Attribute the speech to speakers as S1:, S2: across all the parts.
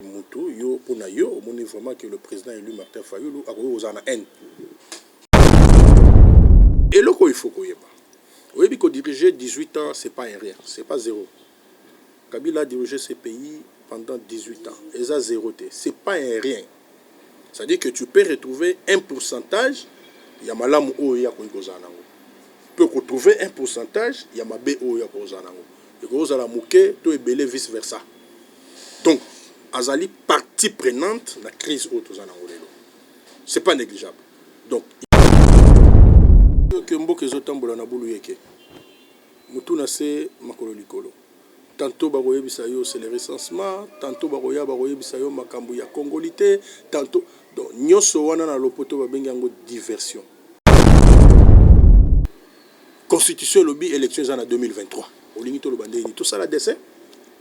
S1: Moutou, yo, pour yo, on est vraiment que le président élu Martin Fayoulou a aux en haine. Et là, il faut qu'on y ait pas. Oui, parce que diriger 18 ans, c'est pas un rien, c'est pas zéro. Kabila a dirigé ce pays pendant 18 ans. Et ça, zéro. C'est pas un rien. C'est-à-dire que tu peux retrouver un pourcentage, il y a malam ou il y a koikozanango. Tu peux retrouver un pourcentage, il y a mabé ou il y a kozanango. Et kozala mouké, tu es belé vice versa. Donc, Azali partie prenante la crise autour. C'est pas négligeable. Donc, que mboke zotambola na bulu yeke. Mutuna se makolo likolo. Tantôt baroye bisayo c'est le recensement, tantôt baroye bisayo makambu ya congolité, tantôt donc nyoso wana na lopoto babengi yango diversion. Constitution lobby élection en 2023. Olingi to lobande ni tout ça la décès.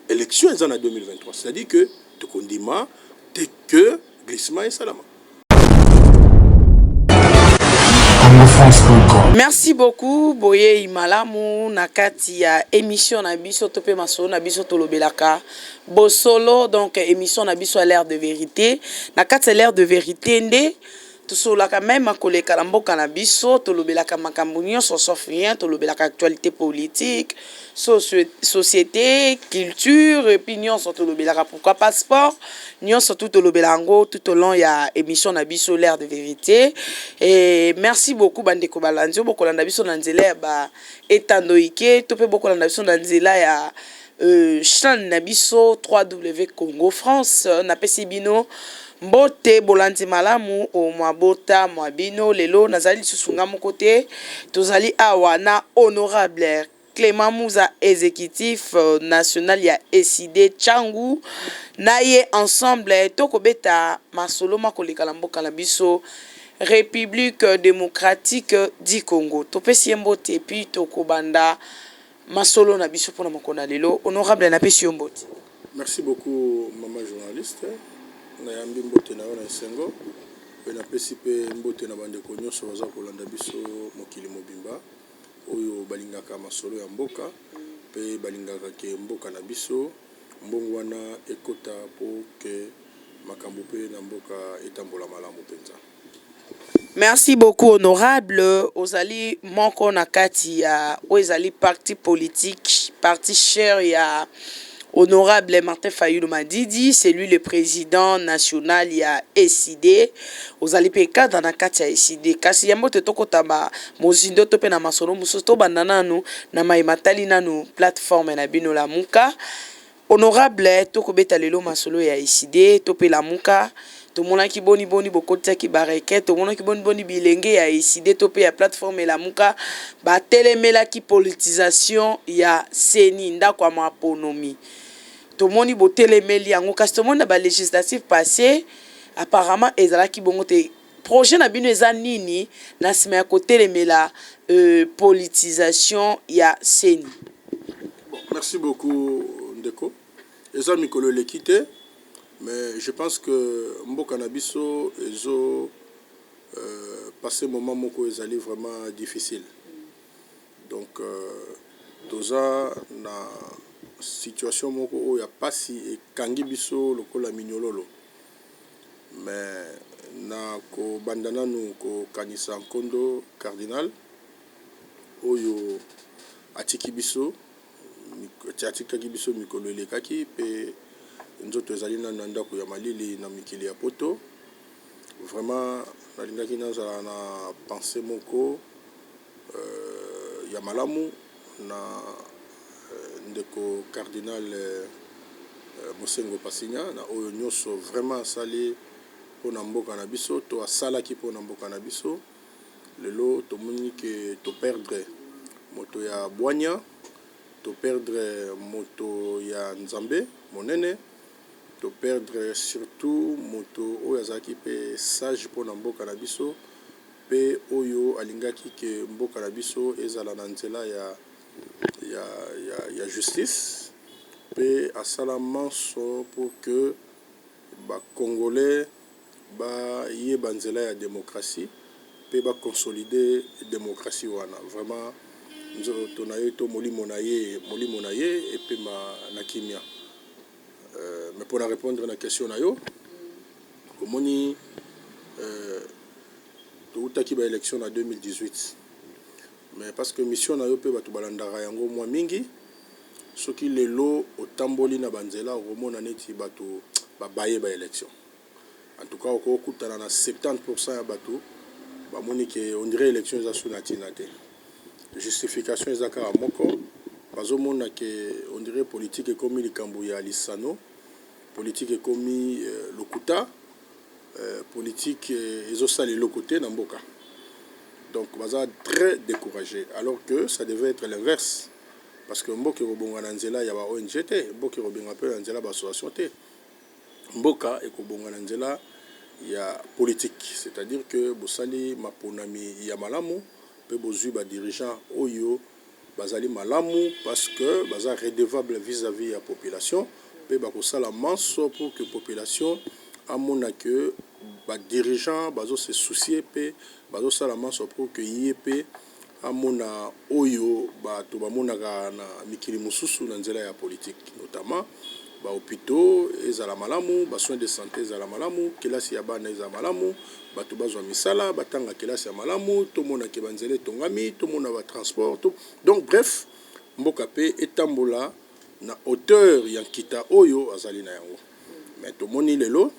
S1: Élection en 2023, c'est-à-dire que te condima dès que glissement et salama.
S2: Merci beaucoup Boye Imalamu nakati ya émission na biso topé masolo na biso tolobelaka bosolo donc émission na biso à l'heure de vérité nakati l'heure de vérité ndé tosolaka même koleka na mboka na biso tolobelaka makambo nyonso sauf rien tolobelaka actualité politique société culture opinion surtout tolobelaka pourquoi passeport nyonso tout tolobelango tout au long ya émission na biso l'heure de vérité et merci beaucoup bandeko balandio bokolanda biso na nzela ba etandoike topé bokolanda biso na nzela ya chaîne na biso 3W Congo France na pesi bino mbote bolandi malamu o mwabota mwabino lelo nazali susunga mokote tozali awa na honorable Clément Mouza exécutif national ya SID Tchangu naye ensemble tokobeta masolo makoleka na mboka na biso République démocratique du Congo topesi mbote puis tokobanda masolo na biso pona makona lelo honorable na pesi mbote.
S1: Merci beaucoup maman journaliste. Na yambi mbote na ona esengo pe na pesi pe mbote na bandeko nyonso baza kolanda biso mokili mobimba oyo balingaka masolo ya mboka pe balingaka ke mboka na biso mbongo wana ekota po ke makambo pe na mboka etambola malamu penza.
S2: Merci beaucoup honorable ozali moko na kati ya ozali parti politique parti cher ya honorable Martin Fayoulou Madidi, c'est lui le président national ya SID. Ozali pe cadre na kati ya SID. Kasi yambo te tokotama mozindo to pe na masolo musoto bandana nu na maimatali nanu plateforme na bino la muka. Honorable tokobeta lelo masolo ya SID to pe la muka. To mona ki boni bokota ki bareke to mona ki boni bilenge ya SID to pe ya plateforme la muka ba telemela ki politisation ya seni ndako ya maponomi. Tout le monde est téléméli en tout le monde a législatif passé apparemment ezala ki bongo te projet na bino eza nini na sima ya côté téléméla politisation ya seni.
S1: Bon, merci beaucoup Ndeko. Eza mikolo l'équité mais je pense que mboka na biso ezo passer moment moko ezali vraiment difficile. Donc toza na situation moko oyo ya pasi ekangi biso lokola minyololo mais na ko bandana nu ko kanisa nkondo cardinal oyo atiki biso mikolo elekaki pe nzoto ezali na ndako ya malili na mikili ya poto vraiment nalingaki nazala na pensée moko ya malamu na ndeko cardinal Mosengo Pasinya na oyo nyonso vraiment sali pona mboka na biso to asalaki pona mboka na biso lelo tomoni ke to perdre moto ya Bwanya to perdre moto ya Nzambe monene to perdre surtout moto oyo azaki pe sage pona mboka na biso pe oyo alingaki ke mboka na biso ezala na nzela ya justice pe asala manso pour que ba congolais ba yeba nzela ya démocratie pe ba consolider démocratie wana vraiment nzoto na ye to molimo na ye et pe na kimia mais pour répondre à la question na yo komoni toutaki ba élection en 2018 mais parce que mission na yo pe batu balandaka yango mwa mingi soki lelo otamboli na banzela omona neti batu babaye ba élection en tout cas okokutana na 70% ya batu bamoni ke on dirait élection eza suna tina te justification eza kaka moko bazomona ke on dirait politique ekomi likambo ya lisano politique ekomi lokuta politique ezosala eloko te na mboka. Donc baza très découragé alors que ça devait être l'inverse parce que mboka ekobonga na nzela ya ba ONG te mboka ekobonga pe na nzela ba association te mboka ekobonga na nzela ya politique, c'est-à-dire que bosali maponami ya malamu pe bozui ba dirigeant oyo bazali malamu parce que baza redevable vis-à-vis ya population pe bakosala manso pour que population amona que ba dirigeant bazo se soucier pe bazo sala manso pour que yep amona oyo bato bamonaka na mikili mususu na nzela ya politique notamment ba hôpitaux ezala malamu ba soins de santé ezala malamu kelasi ya bana ezala malamu bato bazwa misala batanga kelasi ya malamu to mona ke banzele tongami to mona ba transport donc bref mboka pe etambola na hauteur ya kita oyo azali na yango mais to moni lelo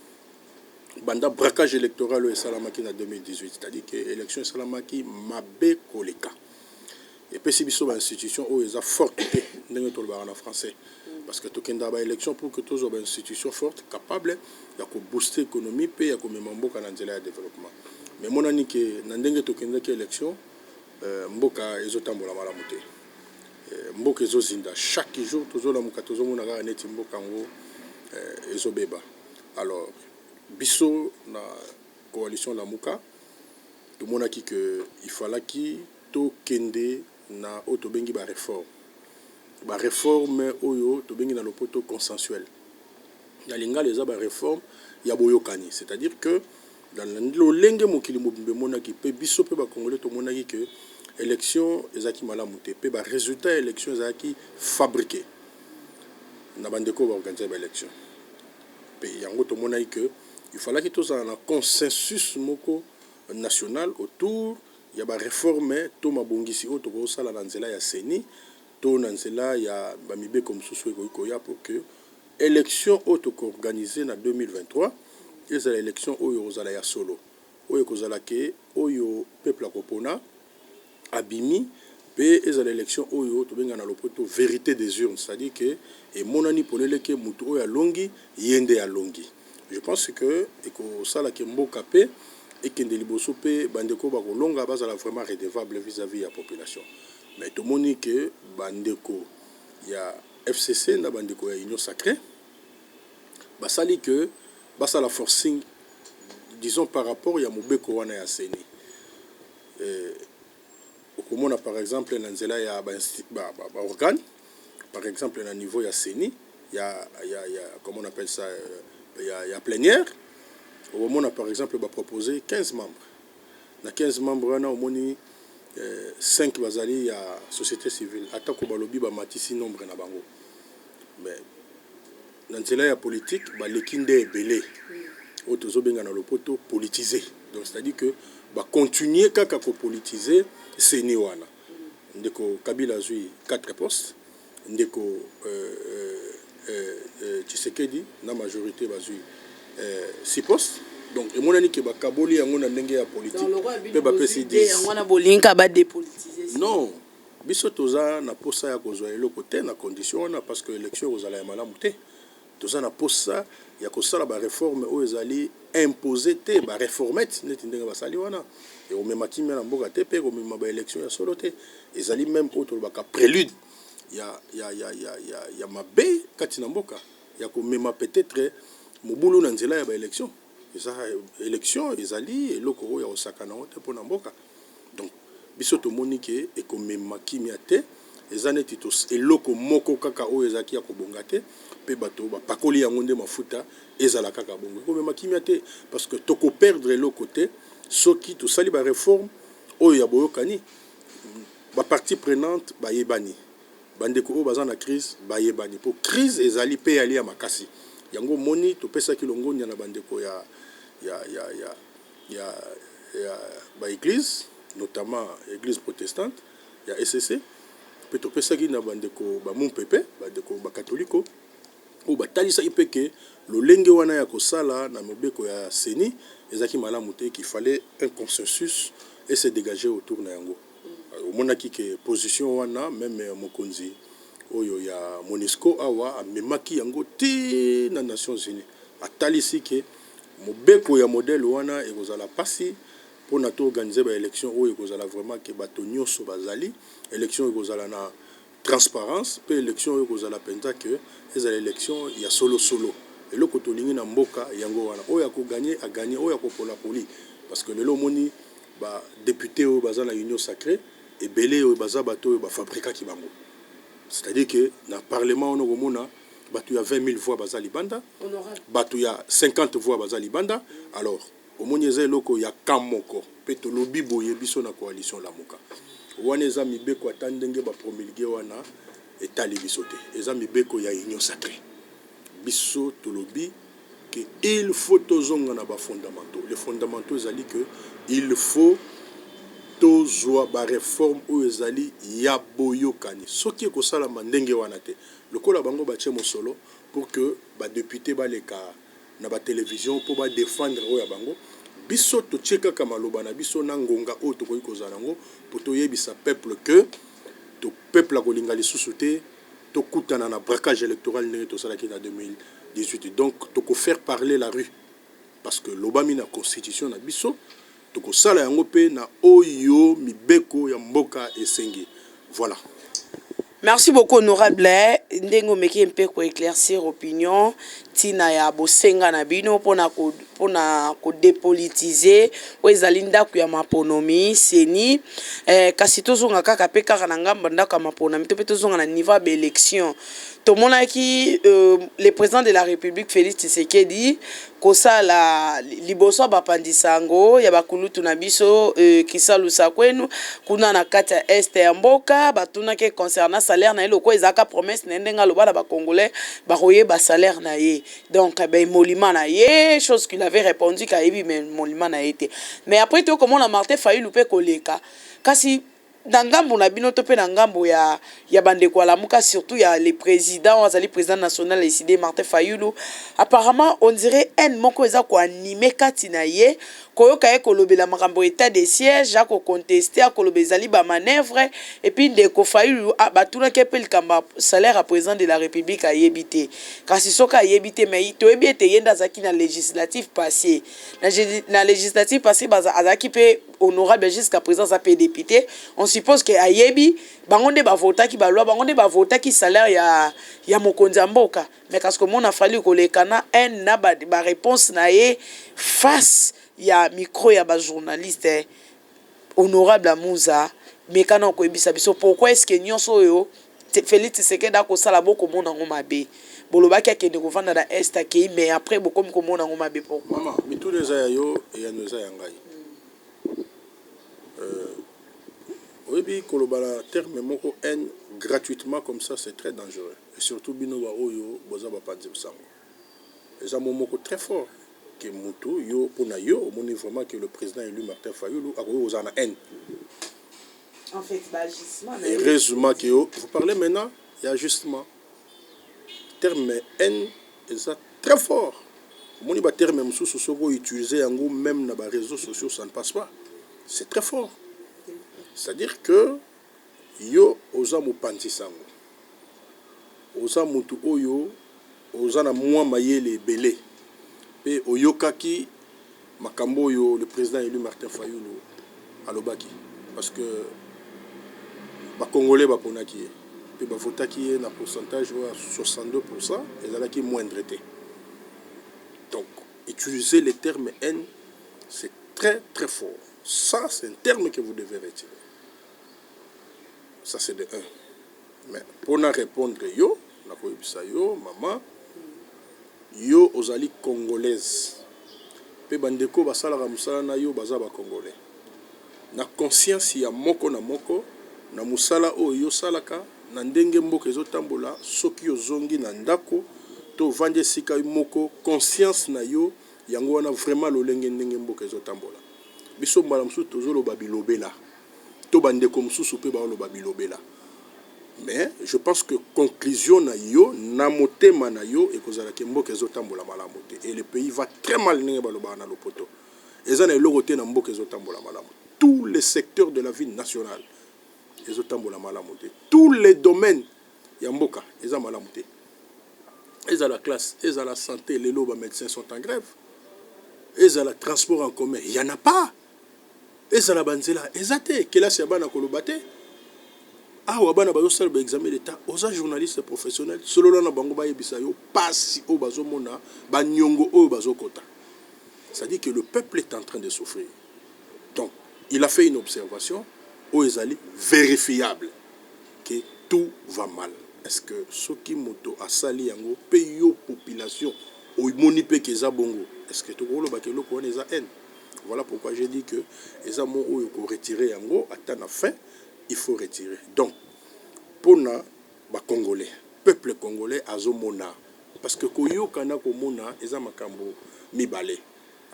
S1: banda braquage électoral au Salamaki en 2018, c'est-à-dire que l'élection Salamaki mabe koleka. Et puis si biso ba institution o eza forte ndenge to le en français parce que to kenda ba élection pour que tous ba institution forte capable ya ko booster économie pe ya ko memamboka na nzela ya développement. Mais monani ke na ndenge to kenda ke élection mboka ezotambola malamu te. Mboka ezozinda chaque jour tozola muka tozomona ka neti mboka ngo ezobeba. Alors biso na coalition la Muka tout le monde a dit que il fallait qui to kende na autobengi ba réforme oyo to bengi na lopoto consensuel na linga les ba réforme ya boyokani c'est-à-dire que dans le lenge mokili mobimbe mona ki pe biso pe ba congolais to mona ki que élection ezaki malamu te pe ba résultat élection ezaki fabriqué na bandeko ba organiser ba élection pe yango to mona que il fallait que tous en un consensus moko national autour ya ba réforme to mabongisi o to ko sala na nzela ya seni to na nzela ya ba mibe comme susu ko ya pour que élection auto ko organiser na 2023 et ça l'élection oyo ozala ya solo oyo ko zala ke oyo peuple akopona abimi pe ezala élection oyo to benga na lopoto vérité des urnes, c'est-à-dire que et monani polele ke mutu oyo alongi yende alongi. Je pense que eko sala ke mboka pe et que ndeliboso pe bandeko ba kolonga bazala vraiment redevable vis-à-vis la population. Mais tout moni que bandeko ya FCC na bandeko ya Union Sacrée basali que basala forcing disons par rapport ya mobeko wana ya seni. Comme par exemple dans nzela ya ba organe par exemple na niveau ya seni ya comment on appelle ça il y a plénière au moment par exemple va proposer 15 membres na 15 membres on a au moins 5 bazali ya société civile atako balobi ba matisi nombre na bango mais dans nzela ya politique ba lekinde ebele otozo benga na lopoto politiser donc c'est-à-dire que ba continuer kaka ko politiser seni wana ndeko Kabila zui 4 postes ndeko Tshisekedi na majorité bazui 6 postes donc et monani ke bakaboli yango na ndenge ya politique pe ba pesi 10
S2: yango na bolinka ba dépolitiser
S1: non biso toza na posa ya kozwa eloko te na condition na parce que élection ozala ya malamu te toza na posa ya kosala ba réforme o ezali imposer te ba réformette neti ndenge basali wana et o mema kimia na mboka te pe o mema ba élection ya solo te ezali même autre baka prélude ya mabe kati na mboka ya ko mema peut-être mobulu na nzela ya ba élection eza élection ezali eloko ya osakana te pona mboka donc biso to monike e ko mema kimia te eza neti to eloko moko kaka o ezaki ya kobonga te pe bato ba pakoli yango nde mafuta ezala kaka bongo ko mema kimia te parce que to ko perdre eloko te soki to sali ba réforme o ya boyokani ba partie prenante ba yebani bandeko o baza na crise ba yebani pour crise ezali pe ali ya makasi yango moni topesaki longonia na bandeko ya ba église notamment église protestante ya SCC pe topesaki na bandeko ba mumpepe bandeko ba katoliko o batalisa ipeke lolenge wana ya kosala na mobeko ya seni ezaki malamu te qu'il fallait un consensus et se dégager autour na yango omonaki ke position wana même mokonzi oyo ya MONUSCO awa amemaki yango ti na Nations Unies atalisi ke mobeko ya modèle wana ekozala pasi pour na to organiser ba élection oyo ekozala vraiment ke bato nyonso bazali élection ekozala na transparence pe élection oyo ekozala penza ke ezala élection ya solo eloko tolingi na mboka yango wana oyo akoganye aganye oyo akopola poli parce que lelo moni ba député oyo baza na union sacrée et belé oyo baza bato oyo ba fabrika ki bango. C'est-à-dire que dans le Parlement, il y a 20 000 voix baza libanda, il y a 50 voix baza libanda. Alors, au moins il y a Kamoko, peto lobi boye biso na coalition la moka. Waneza mibeko atandenge ba promulguer wana etali bisote. Eza mibeko ya union sacrée. Biso to lobi que il faut tozonga na ba fondamentaux. Les fondamentaux zali que il faut tozwa ba réforme ou ezali ya boyokani soki ekosala mandenge wana te lokola bango batie mosolo pour que ba député baleka na ba télévision pour ba défendre oya bango biso totie kaka maloba na biso na ngonga oyo tokoki kozala ngo pour toyebisa peuple que to peuple akolinga lisusu te tokutana na braquage électoral ndenge tosalaki na 2018 donc toko faire parler la rue parce que lobami na constitution na biso toko sala yango pe na oyo mibeko ya mboka esengi. Voilà.
S2: Merci beaucoup honorable ndengo meki mpe ko éclaircir opinion tina ya bosenga na bino pona ko dépolitiser o ezali ndako ya maponomi seni kasi tozonga kaka pe kaka na ngamba ndako ya maponomi to pe tozonga na niveau ba élection to monaki le président de la République Félix Tshisekedi kosala liboso bapandisango ya bakulutu na biso kisalusa kwenu kuna na kati ya este ya mboka batuna ke concernant salaire na eloko ezaka promesse na ndenga lobala ba congolais ba royer ba salaire na ye donc ben molima na ye chose qu'il avait répondu ka yebi mais molima na été mais après to comment la Martin Fayulu pe koleka kasi dans ngambo na bino to pe na ngambo ya bandeko la muka surtout ya les présidents azali président national décidé Martin Fayulu apparemment on dirait un moko eza ko animer kati na ye koyoka ye kolobela makambo état de siège a ko contester a kolobeza li ba manœuvre et puis ndeko Fayulu batuna ke pe likamba salaire à président de la République a yebité kasi soka yebité mais to yebité yenda zaki na législatif passé na législatif passé baza azaki pe honorable jusqu'à présent ça peut député on suppose que ayebi bangonde ba vota ki ba loi bangonde ba vota ki salaire ya mokonzi mboka mais parce que mon a fallu ko lekana un na ba réponse na ye face ya micro ya ba journaliste honorable Amuza mais kana ko ebisa biso pourquoi est-ce que nyonso yo Félix Tshisekedi a ko sala boko mona ngoma be bolobaki akende ko vanda na est akei mais après boko ko mona ngoma be pourquoi
S1: maman mitu les ayo et ya noza yangai oui, kolobala terme moko N gratuitement comme ça c'est très dangereux et surtout bino ba oyo boza ba panzi sango. Les moko très fort que mutu yo pona yo on vraiment que le président élu Martin Fayulu a aux en N.
S2: En fait, agissement.
S1: Et heureusement que vous parlez maintenant, il y a justement terme N est très fort. Mon ba terme même sous soko utiliser en gros même dans les réseaux sociaux ça ne passe pas. C'est très fort. C'est-à-dire que yo oza mopanzi sango oza mutu oyo oza na mwa mayele belé pe oyokaki makambo oyo le président élu Martin Fayulu alobaki parce que ba congolais ba ponaki pe ba votaki na pourcentage à 62% ezalaki moindre té donc utiliser le terme N c'est très très fort ça c'est un terme que vous devez retirer. Ça c'est de 1. Mais pour nous répondre, yo, maman, yo ozali congolaise. Pe bandeko basala musala na yo baza ba congolais. Na conscience ya moko na musala o yo salaka na ndenge mboka ezotambola soki ozongi na ndako to vande sika moko conscience na yo yango wana vraiment lolenge ndenge mboka ezotambola biso mbala mosusu tozoloba bilobela to bandeko mosusu mpe baoloba bilobela mais je pense que conclusion na yo na motema na yo ekozalaki mboka ezotambola malamu te et le pays va très mal ndenge balobaka na lopoto eza na eloko te na mboka ezotambola malamu tous les secteurs de la vie nationale ezotambola malamu te tous les domaines ya mboka eza malamu te eza la classe eza la santé les loba médecins sont en grève eza la transport en commun il y en a pas eza la banzela eza te kelasi ya bana koloba te awa bana bazosala ba examen d'état oza journaliste professionnel solo na bango bayebisa yo pasi oyo bazomona banyongo oyo bazokota c'est-à-dire que le peuple est en train de souffrir donc il a fait une observation oyo ezali vérifiable que tout va mal est-ce que soki moto asali yango pe yo population omoni pe keza bongo est-ce que tokoloba ke eloko wana eza haine voilà pourquoi j'ai dit que eza mo oyo ko retirer yango ata na fin il faut retirer donc pona ba congolais peuple congolais azomona parce que koyokana komona eza makambo mibale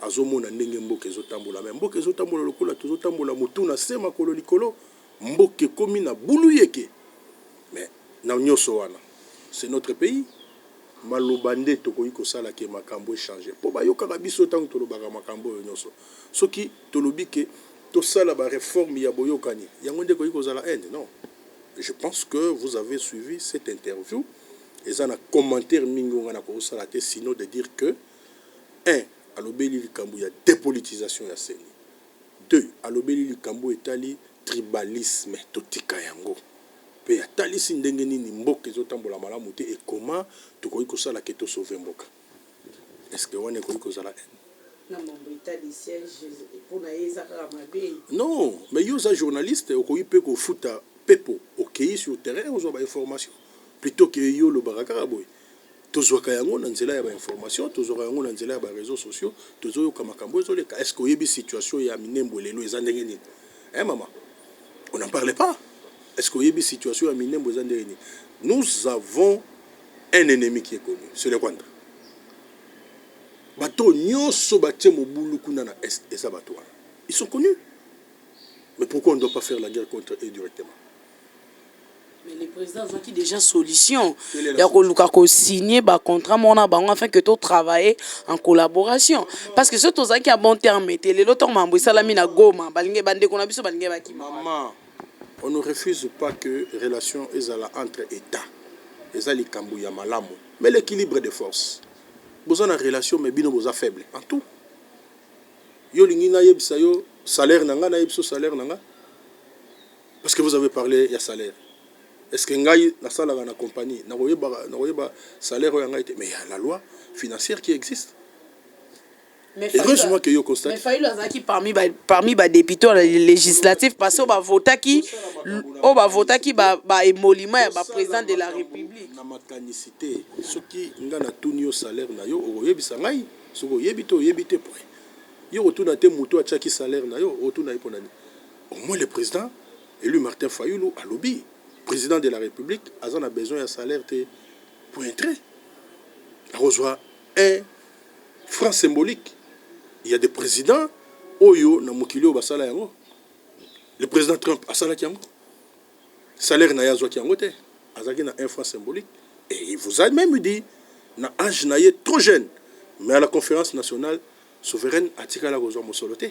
S1: azomona ndenge mboka ezotambola mais mboka ezotambola lokola tozotambola mutuna se makolo likolo mboka komi na bulu yeke mais na nyoso wana c'est notre pays malobande tokoyi kosala ke makambo échanger po bayokaka biso tango tolobaka makambo oyo nyonso soki tolobi ke tosala ba réforme ya boyokani yango nde koyi kozala haine non je pense que vous avez suivi cette interview et ça na commentaire mingi ngana ko sala te sinon de dire que un alobeli likambo ya dépolitisation ya seni deux alobeli likambo etali tribalisme totika yango pe atalisi ndenge nini mboka ezotambola malamu te et comment tokoki kosala ke to sauver mboka est-ce que wana koki kozala non mais yo za journaliste okoki pe kofuta pepo okei sur terrain ozwa ba information plutôt que yo lo baraka boy tozwaka yango na nzela ya ba information tozwaka yango na nzela ya ba réseaux sociaux tozoyoka makambo ezoleka est-ce que oyebi situation ya minembo lelo eza ndenge nini maman on n'en parlait pas. Est-ce qu'il y a une situation à Minembo? Nous avons un ennemi qui est connu. C'est le Rwanda. Bateau nyoso batie mobulu kuna na est et ça bateau. Ils sont connus. Mais pourquoi on ne doit pas faire la guerre contre eux directement?
S2: Mais les présidents ont déjà solution. Il y a qu'on signer un contrat afin que tu travailles en collaboration. Parce que ce qui a bon terme, les autres membres, ça la mina goma,
S1: maman. On ne refuse pas que relation entre États, les Kambouya malamu, mais l'équilibre des forces. Vous avez une relation, mais bien vous faible en tout. Yo lingina yebisa yo salaire nanga na yebso salaire nanga. Parce que vous avez parlé ya salaire. Est-ce que ngai na sala na compagnie na royeba salaire yanga été mais il y a la loi financière qui existe.
S2: Mais heureusement que yo constate. Mais Fayulu azaki parmi les députés législatifs parce que vota qui émolument ya président de la République.
S1: Na makanicité soki nga na tunio salaire na yo oyebisa ngai soko yebito yebite point. Yo retourna te muto achaki salaire na yo retourna iponani. Au moins le président élu Martin Fayulu a lobby président de la République a besoin de salaire pour entrer. A reçoit un franc symbolique. Il y a des présidents oyo na mokili basala yango. Le président Trump a sala yango. Salaire na yazo yango te. Azaki na un franc symbolique et il vous a même dit na âge na ye trop jeune mais à la conférence nationale souveraine atika la gozo mosolote.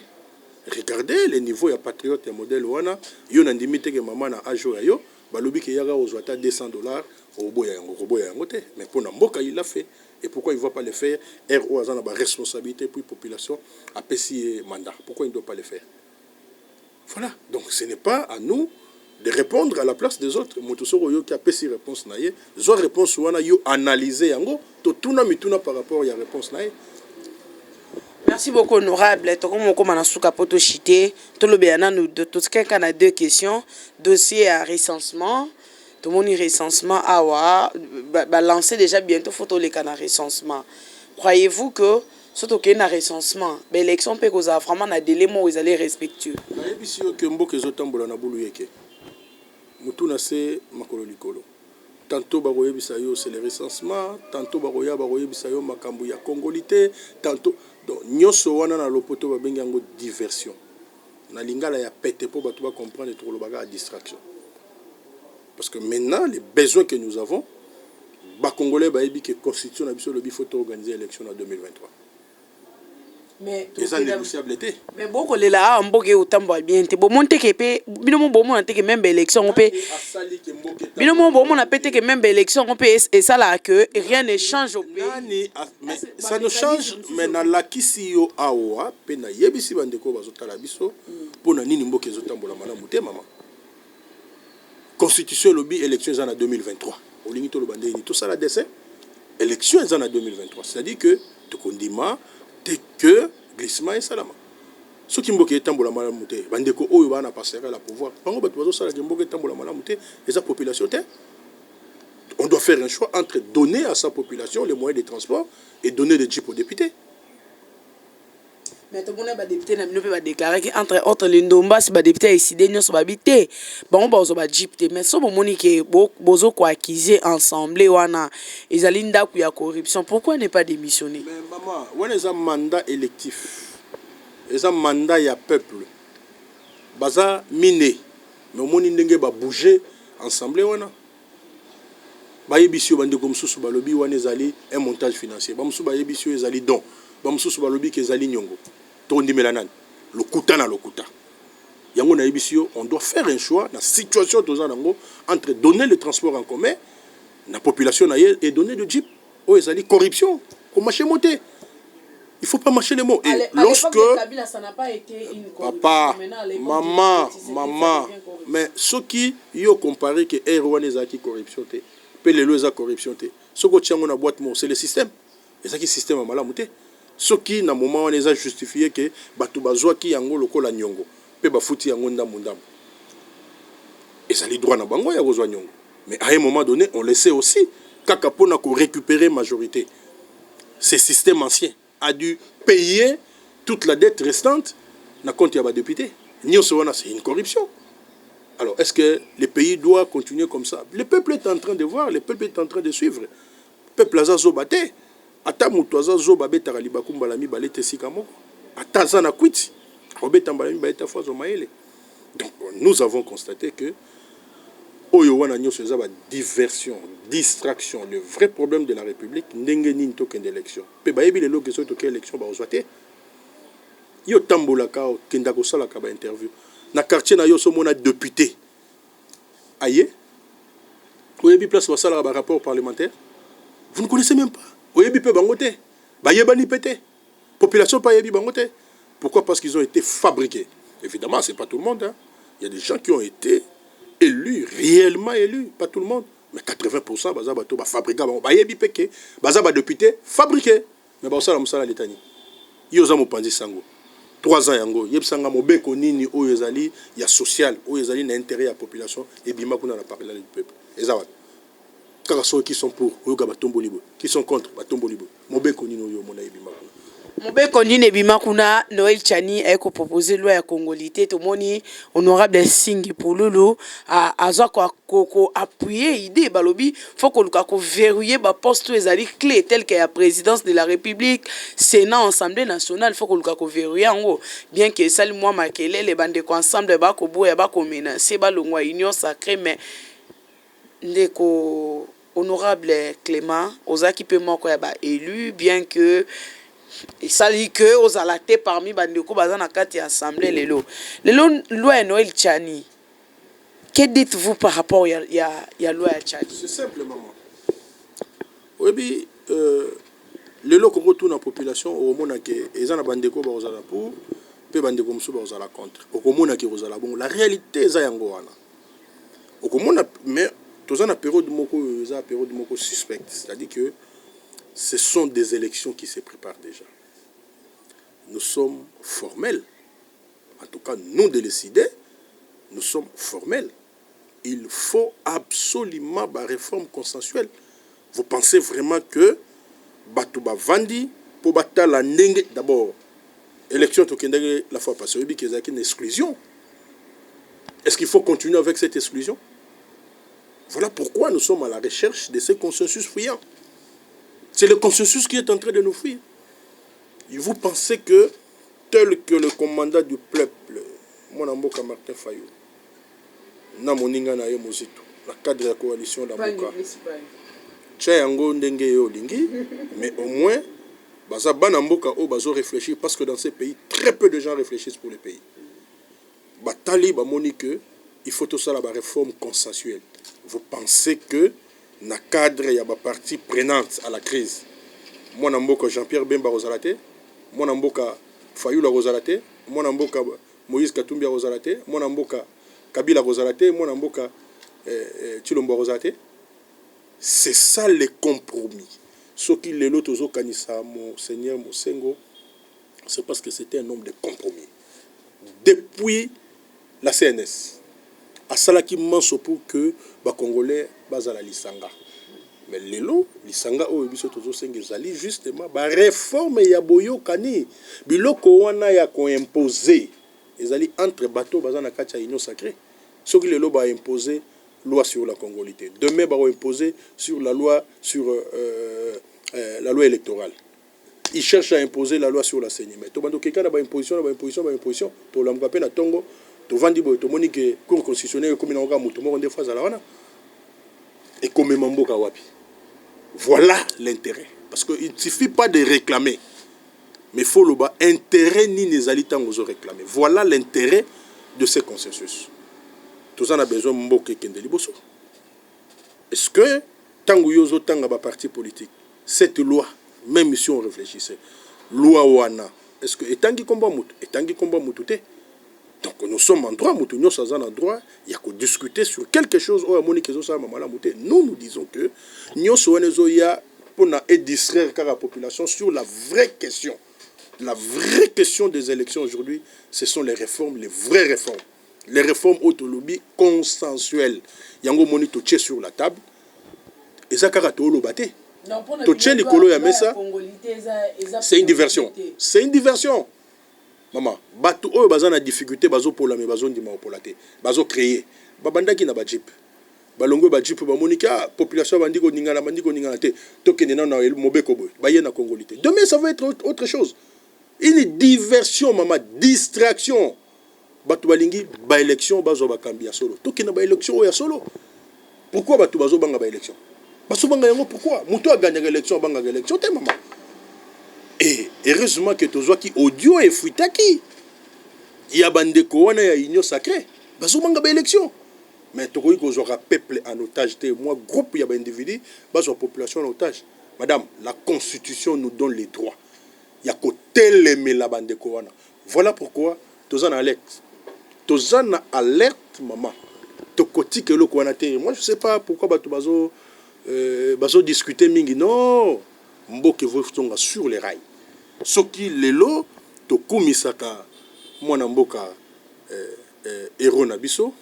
S1: Regardez les niveaux ya patriote ya modèle wana yo na ndimite ke mama na âge yo balobi ke yaga ozwata $200 au boya yango te mais pour na mboka il l'a fait. Et pourquoi il ne va pas le faire? RO a une responsabilité pour la population à payer mandat. Pourquoi il ne doit pas le faire? Voilà. Donc ce n'est pas à nous de répondre à la place des autres. Motosoro yo qui a payé réponse naie, zo réponse wana yo analyser yango, to tuna mituna par rapport à la réponse naie.
S2: Merci beaucoup honorable. To comme on a souka poto chité, to le bien nous de tout quelqu'un a deux questions, dossier à recensement. Tout le monde recensement lancer déjà bientôt photo les canards recensement. Croyez-vous que surtout qu'il y a un recensement, l'élection peut causer vraiment un délai où ils allaient respectueux.
S1: tantôt baroye bisayo c'est le recensement, tantôt baroye bisayo makambu ya congolité, tantôt donc nyoso wana na lopoto ba bengi yango diversion. Na lingala ya pété pour bato ba comprendre tout le bagage à distraction. Parce que maintenant les besoins que nous avons, ba congolais ba yebi que constitution na biso le faut organiser l'élection en 2023.
S2: Mais
S1: ça négociable était.
S2: Mais beaucoup les là en bogue autant bien te bon monter que pe binomo bon on que même élection on peut binomo bon on a pété que même élection on peut et ça là que rien ne change au pays.
S1: Mais ça ne change mais na la kisio awa pe na yebisi bandeko bazotala biso pona nini mboke zotambola malamu te mama. Constitution lobby élection en 2023. Au limite le bandé tout ça la décès élection en 2023. C'est-à-dire que to kondima dès que glissement est salama. Ce qui mboke tambola malamu te bandeko oyo bana passer la pouvoir. Bango bato bazo sala mboke tambola malamu te et sa population te. On doit faire un choix entre donner à sa population les moyens de transport et donner des jeeps aux députés.
S2: Mais tout le monde a député n'a pas déclaré que entre les ndomba si député décidé nous sommes habités bon bah on jeep mais so bon monique bozo quoi acquisé ensemble wana ezalinda ku ya corruption pourquoi ne pas démissionner
S1: mais maman on est un mandat électif et un mandat ya peuple baza miné mais on moni ndenge ba bouger ensemble wana ba yebisio bande comme sous balobi wana ezali un montage financier ba musu ba yebisio ezali don ba musu balobi ke ezali nyongo tondi melanan le kuta na le kuta yango na yebisio on doit faire un choix dans situation tozanango entre donner le transport en commun la population na et donner le jeep oh ezali corruption ko marcher monter il faut pas marcher les mots et lorsque
S2: Kabila, ça n'a pas été une
S1: papa maman mais ce qui yo comparé que Erwan ezaki corruption te pe le loza corruption te ce que tiango na boîte mo c'est le système ezaki système malamu te ce qui na moment on les a justifié que bato bazwa ki yango lokola nyongo pe bafuti yango ndambo ndambo ezali droit na bango ya kozwa nyongo mais à un moment donné on laissait aussi kaka pona ko récupérer majorité ce système ancien a dû payer toute la dette restante na compte ya ba député nyonso wana c'est une corruption. Alors est-ce que le pays doit continuer comme ça? Le peuple est en train de voir, le peuple est en train de suivre. Le peuple azazo bate ata mutu azazo babetaka libakumba la mibale te sika moko ata za na kwiti obeta mbala mibale ta fois maele. Donc nous avons constaté que oyo wana nyonso eza ba diversion distraction le vrai problème de la République ndenge nini tokende élection pe bayebi lelo ke soki tokende élection ba ozwa te yo tambola ka kenda kosala ka ba interview na quartier na yo so mona député aye oyebi place basala ba rapport parlementaire vous ne connaissez même pas oyebi pe bangote ba yebani pété population pas yebi bangote pourquoi parce qu'ils ont été fabriqués évidemment c'est pas tout le monde hein. Il y a des gens qui ont été élus réellement élus pas tout le monde mais 80% baza bato ba fabriquer ba yebi peke baza ba député fabriqué mais ba osala musala letani yo za mopanzi sango 3 ans yango yebsanga mobeko nini oyo ezali ya social oyo ezali na intérêt ya population et bima kuna na parler du peuple ezawat kaka ceux qui sont pour oyo ka batombo libo qui sont contre batombo libo mobeko nini oyo mona ebima kuna
S2: mobeko nini ebima kuna Noël Tchani a proposé loi ya congolité to moni honorable Singi Pululu azwa ko appuyer idée balobi faut ko luka ko verrouiller ba poste ezali clé tel que la présidence de la République Sénat Assemblée nationale faut ko luka ko verrouiller ngo bien que sali moi makele les bande ko ensemble ba ko boya ba ko menacer ba longwa union sacrée mais ndeko honorable Clément ozaki pe moko ya ba élu bien que et ça dit que aux alaté parmi bandeko bazana kati assemblée lelo loi Noël Tchani que dites-vous par rapport à ya loi Tchani?
S1: C'est simplement oui lelo ko retourne en population au mona ke ezana bandeko ba ozala pour pe bandeko musu ba ozala contre au mona ke ozala bon la réalité eza yango wana au mona mais tozana période moko eza période moko suspecte c'est-à-dire que ce sont des élections qui se préparent déjà. Nous sommes formels. En tout cas, nous de décider, nous sommes formels. Il faut absolument une réforme consensuelle. Vous pensez vraiment que Batouba Vandi, pour battre la Nenge, d'abord, élection la fois passée, il y a une exclusion. Est-ce qu'il faut continuer avec cette exclusion? Voilà pourquoi nous sommes à la recherche de ce consensus fuyant. C'est le consensus qui est en train de nous fuir. Et vous pensez que, tel que le commandant du peuple, mon amboka Martin Fayou, na moninga na ye mozito, la cadre de la coalition d'Amboka, tcha yango ndenge yo lingi, mais au moins, baza bana mboka o bazo réfléchir, parce que dans ces pays, très peu de gens réfléchissent pour les pays. Batali bamoni que il faut tout ça la réforme consensuelle. Vous pensez que na cadre ya ba partie prenante à la crise, mon amboka Jean-Pierre Bemba Rosalate, mon amboka Fayou la Rosalate, mon amboka Moïse Katumbi Rosalate, mon amboka Kabila Rosalate, mon amboka Chilombo Rosalate. C'est ça le compromis. Ce qui les lots aux Kanissa, mon Seigneur Mosengo, c'est parce que c'était un homme de compromis. Depuis la CNS, à Salaki Manso pour que les Congolais basent à la Lisanga. Mais les lots, Lisanga, oh, ils sont justement, la réforme ya boyo kani, biloko wana ya ko imposer, ils allaient entre bateaux basant na kacha union sacrée. Ce qui les lots va imposer loi sur la congolité. Demain, va imposer sur la loi la loi électorale. Ils cherchent à imposer la loi sur l'enseignement. Tout le monde quelqu'un a une imposition, tout le monde a une tongo, tout le monde a une cour constitutionnelle comme il y a une fois à la wana. Et comme Mambo Kawapi. Voilà l'intérêt. Parce qu'il ne suffit pas de réclamer. Mais il faut le bas intérêt ni les alliés aux réclamer. Voilà l'intérêt de ce consensus. Tout ça a besoin de Mboke Kendeliboso. Est-ce que tant que yozo tanga ba parti politique, cette loi, même si on réfléchissait, loi wana, est-ce que etangi combat mutu, donc nous sommes en droit, nous sommes en droit, il y a que discuter sur quelque chose. Nous disons que nous sommes pour distraire la population sur la vraie question. La vraie question des élections aujourd'hui, ce sont les réformes, les vraies réformes. Les réformes autolobby consensuelles. Yango moni toche sur la table. Et ça karatolo baté. Toche likolo ya mesa. C'est une diversion. C'est une diversion. Maman, batu oyo bazana difficulté bazo pola me bazo ndima opolate. Bazo créer. Babandaki na ba jeep. Balongo ba jeep ba monika population bandiko ningana te. Tokene na mobeko boy. Baye na congolité. Demain ça va être autre chose. Une diversion maman, distraction. Batu balingi ba élection bazo ba kambia solo. Tokene ba élection ya solo. Pourquoi batu bazo banga ba élection? Bazo banga yango pourquoi? Muto a gagné l'élection banga élection te maman. Et heureusement que tozo ki audio et fuitaki. Il y a bandeko wana ya union sacrée. Bazo banga ba élection. Mais tokoyi ko zora peuple en otage te moi groupe ya ba individu bazo population en otage. Madame, la constitution nous donne les droits. Il y a côté les la bandeko wana. Voilà pourquoi tozo na alerte. Tozo na alerte maman. Tokoti ke lo kwana te. Moi je sais pas pourquoi bazo discuter mingi non. Mboke votonga sur les rails. Soki lelo to kumisaka mwana mboka héros na biso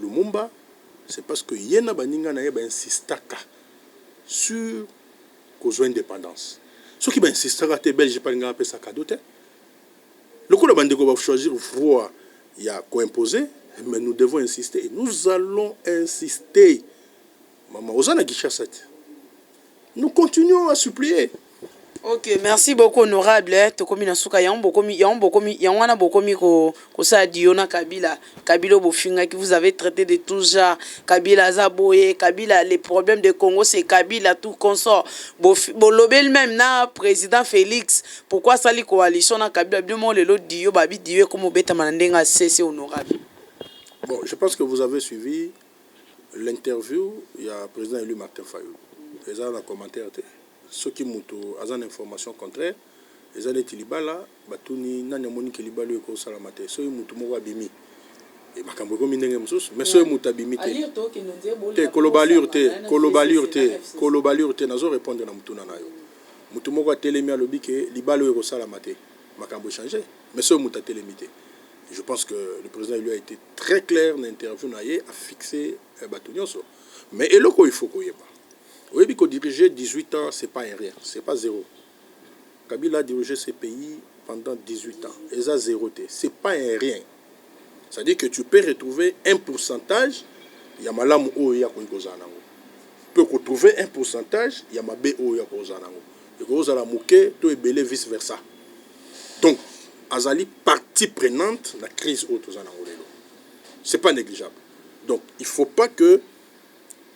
S1: Lumumba, c'est parce que yena baninga na yeba insistaka sur cause indépendance. Soki ba insistaka te belge pa nga pesa cadeau te. Le coup la bandeko va choisir voie ya ko imposer, mais nous devons insister et nous allons insister. Maman ozana Kinshasa. Nous continuons à supplier.
S2: Ok, merci beaucoup honorable. Tokomi na suka yangwana bokomi ko sa diona Kabila bofinga qui vous avez traité de tout genre. Kabila Zaboye, Kabila les problèmes de Congo c'est Kabila tout consort. Bolobel même na président Félix. Pourquoi ça li coalition na Kabila bien le lot dio babi dio comme beta mandenga c'est honorable.
S1: Bon, je pense que vous avez suivi l'interview, il y a président élu Martin Fayou. Les gens ont commentaire. Ceux qui ont des informations contraires, les gens qui ont batuni nani moni ki libalo ko salamate. Ceux qui ont abimi. Et makambo ko minenge mususu, mais ceux qui ont abimi te. Kolobalure te nazo répondre na mutuna nayo. Mutu moko atelemi alobi ke libalo ko salamate. Makambo changer, mais ceux qui ont atelemi te. Je pense que le président lui a été très clair dans l'interview naie a fixé batunyoso. Mais eloko il faut ko yeba. Oui, parce que diriger 18 ans, ce n'est pas un rien, ce n'est pas zéro. Kabila a dirigé ce pays pendant 18 ans, et ça, zéro. Ce n'est pas un rien. C'est-à-dire que tu peux retrouver un pourcentage il y a malamu oyo ya koikoza nango. Peut retrouver un pourcentage, il y a mabe oyo ya koikoza nango. Et koikoza la muke to ebele vice versa. Donc azali partie prenante la crise oyo toza nango lelo. C'est pas négligeable. Donc il faut pas que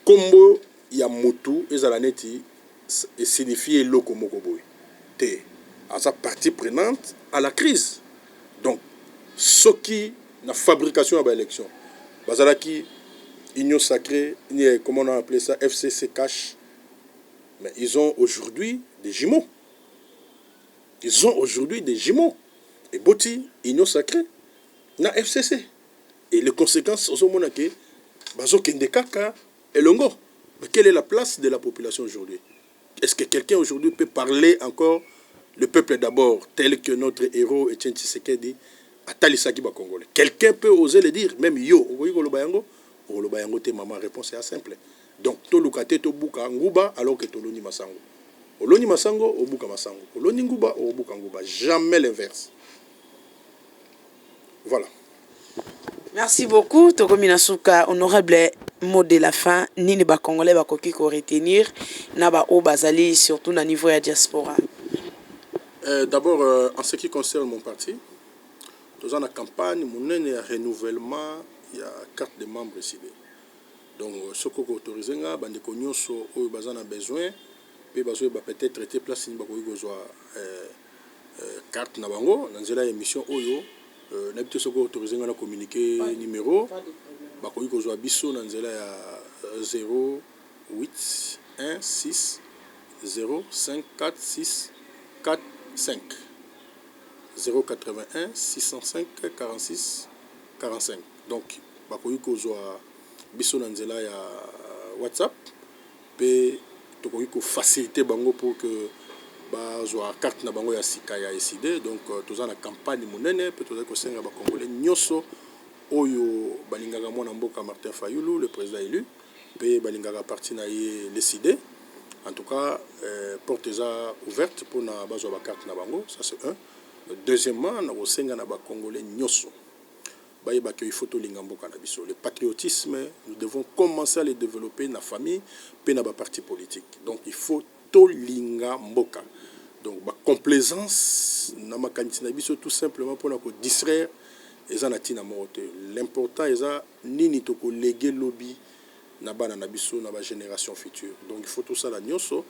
S1: kombo ya mutu ezala neti et signifier loko moko boy. Té à sa partie prenante à la crise. Donc ce qui la fabrication de l'élection, bazalaki Union Sacrée, comment on a appelé ça, FCC Cash, mais ils ont aujourd'hui des jumeaux. Ils ont aujourd'hui des jumeaux. Et Boti, Union Sacrée, na FCC. Et les conséquences, au moment que bazo kendekaka et longo. Mais quelle est la place de la population aujourd'hui? Est-ce que quelqu'un aujourd'hui peut parler encore le peuple d'abord, tel que notre héros Etienne Tshisekedi Atalisaki ba Congolais? Quelqu'un peut oser le dire, même yo, maman, réponse est simple. Donc, to lukate to buka nguba alors que to loni masango. Oloni masango, obuka masango. Oloni nguba, obuka nguba. Jamais l'inverse. Voilà.
S2: Merci beaucoup, Togo Minasuka, honorable mot de la fin. Nini ba Congolais ba koki ko retenir na ba o bazali surtout na niveau ya diaspora.
S1: D'abord, en ce qui concerne mon parti, nous avons la campagne, mon renouvellement, il y a carte de membres ici. Donc, ce qu'on autorise, il y a des besoin, puis peut-être traiter place carte na bango, dans la émission Oyo, n'habite ce qu'on autorise à communiquer numéro, bakoyi kozwa biso na nzela ya 0816 0546 45 081 605 46 45. Donc bakoyi kozwa biso na nzela ya WhatsApp pe tokoyi ko faciliter bango pour que bazwa carte na bango ya sika ya SID. Donc toza na campagne monene pe toza ko senga ba Congolais nyoso oyo balingaka mwana mboka Martin Fayulu, le président élu, pe balingaka parti na ye SID. En tout cas, porte ouverte pour na bazwa ba carte na bango, ça c'est un. Deuxièmement, na kosenga na ba Congolais nyoso bayeba que il faut to linga mboka na biso. Le patriotisme, nous devons commencer à le développer na famille pe na ba parti politique. Donc il faut to linga mboka. Donc ba complaisance na makanisi na biso tout simplement pour na ko distraire eza na tina moto. L'important eza nini to ko léguer lobby na bana na biso na ba génération future. Donc il faut tout ça la nyoso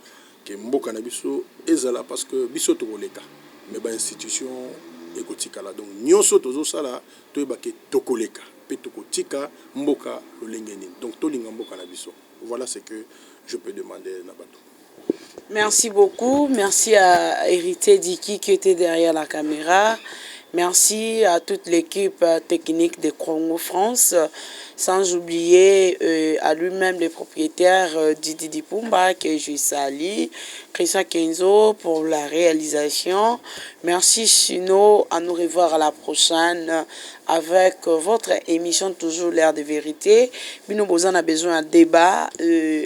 S1: que mboka na biso ezala parce que biso to koleka mais ba institution ekotika la. Donc nyoso tozo sala to ebake tokoleka pe tokotika mboka lolengeni. Donc to linga mboka na biso. Voilà ce que je peux demander na bato.
S2: Merci beaucoup. Merci à Héritier Diki qui était derrière la caméra. Merci à toute l'équipe technique de Congo France, sans oublier à lui-même le propriétaire Didi Dipumba, que je salue, Christian Kenzo pour la réalisation. Merci Sino, à nous revoir à la prochaine avec votre émission toujours l'air de vérité. Nous avons besoin d'un débat,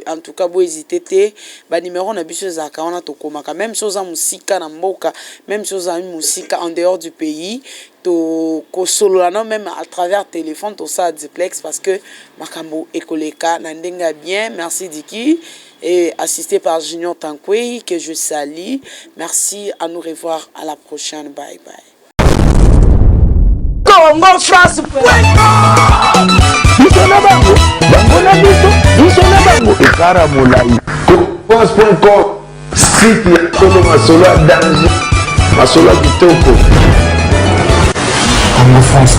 S2: en tout cas, vous hésitez, numéro on a besoin de même chose en musique na mboka, même chose en musique en dehors du pays. To kosolana même à travers téléphone tout ça duplex parce que makambo ekoleka nandenga bien. Merci Diki et assisté par Junior Tankwe que je salue. Merci, à nous revoir à la prochaine. Bye bye. Congo France.
S3: Site ya Tolo Masolo danger Masolo kitoko Congo France.